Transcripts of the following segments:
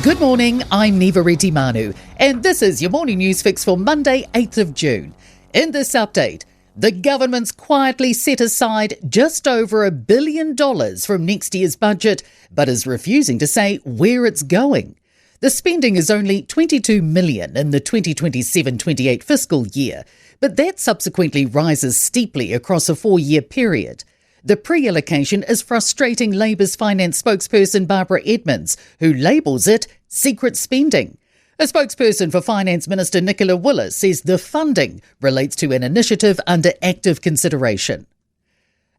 Good morning, I'm Neva Manu, and this is your morning news fix for Monday, 8th of June. In this update, the government's quietly set aside just over $1 billion from next year's budget, but is refusing to say where it's going. The spending is only $22 million in the 2027-28 fiscal year, but that subsequently rises steeply across a 4-year period. The pre-allocation is frustrating Labour's finance spokesperson Barbara Edmonds, who labels it secret spending. A spokesperson for Finance Minister Nicola Willis says the funding relates to an initiative under active consideration.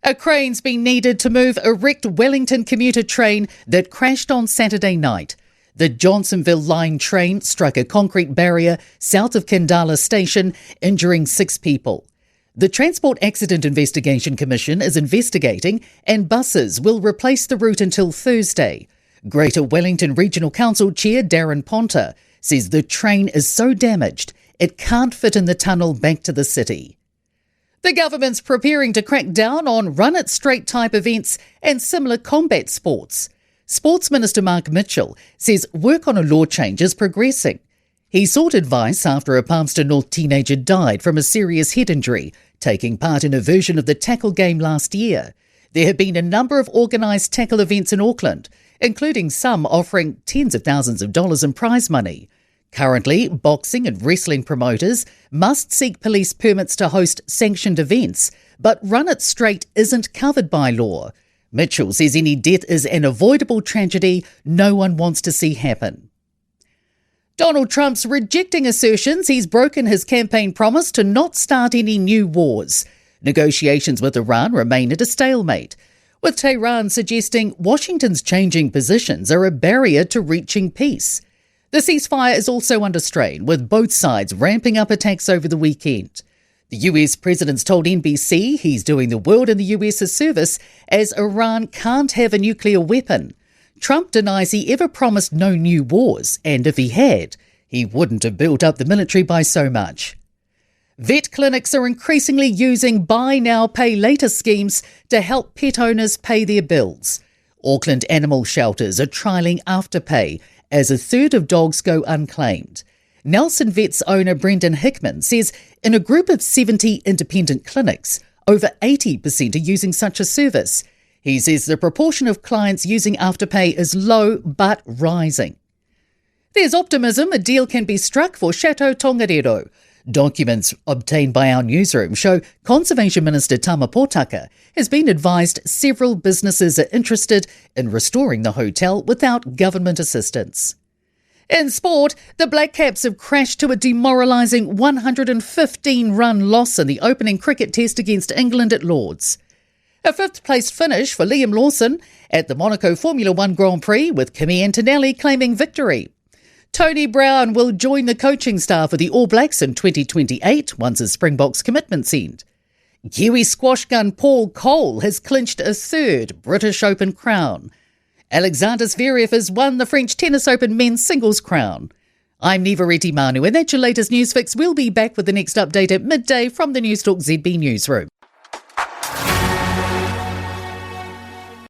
A crane's been needed to move a wrecked Wellington commuter train that crashed on Saturday night. The Johnsonville Line train struck a concrete barrier south of Kendala Station, injuring 6 people. The Transport Accident Investigation Commission is investigating, and buses will replace the route until Thursday. Greater Wellington Regional Council Chair Darren Ponter says the train is so damaged it can't fit in the tunnel back to the city. The government's preparing to crack down on run-it-straight type events and similar combat sports. Sports Minister Mark Mitchell says work on a law change is progressing. He sought advice after a Palmerston North teenager died from a serious head injury, taking part in a version of the tackle game last year. There have been a number of organised tackle events in Auckland, including some offering tens of thousands of dollars in prize money. Currently, boxing and wrestling promoters must seek police permits to host sanctioned events, but Run It Straight isn't covered by law. Mitchell says any death is an avoidable tragedy no one wants to see happen. Donald Trump's rejecting assertions he's broken his campaign promise to not start any new wars. Negotiations with Iran remain at a stalemate, with Tehran suggesting Washington's changing positions are a barrier to reaching peace. The ceasefire is also under strain, with both sides ramping up attacks over the weekend. The US president's told NBC he's doing the world and the US a service as Iran can't have a nuclear weapon. Trump denies he ever promised no new wars, and if he had, he wouldn't have built up the military by so much. Vet clinics are increasingly using buy now, pay later schemes to help pet owners pay their bills. Auckland animal shelters are trialling Afterpay as a third of dogs go unclaimed. Nelson Vets owner Brendan Hickman says in a group of 70 independent clinics, over 80% are using such a service. He says the proportion of clients using Afterpay is low but rising. There's optimism a deal can be struck for Chateau Tongariro. Documents obtained by our newsroom show Conservation Minister Tama Potaka has been advised several businesses are interested in restoring the hotel without government assistance. In sport, the Black Caps have crashed to a demoralising 115-run loss in the opening cricket test against England at Lord's. A 5th-place finish for Liam Lawson at the Monaco Formula One Grand Prix, with Kimi Antonelli claiming victory. Tony Brown will join the coaching staff of the All Blacks in 2028 once his Springboks commitments end. Kiwi squash gun Paul Cole has clinched a 3rd British Open crown. Alexander Zverev has won the French Tennis Open men's singles crown. I'm Neva Manu, and that's your latest news fix. We'll be back with the next update at midday from the Newstalk ZB newsroom.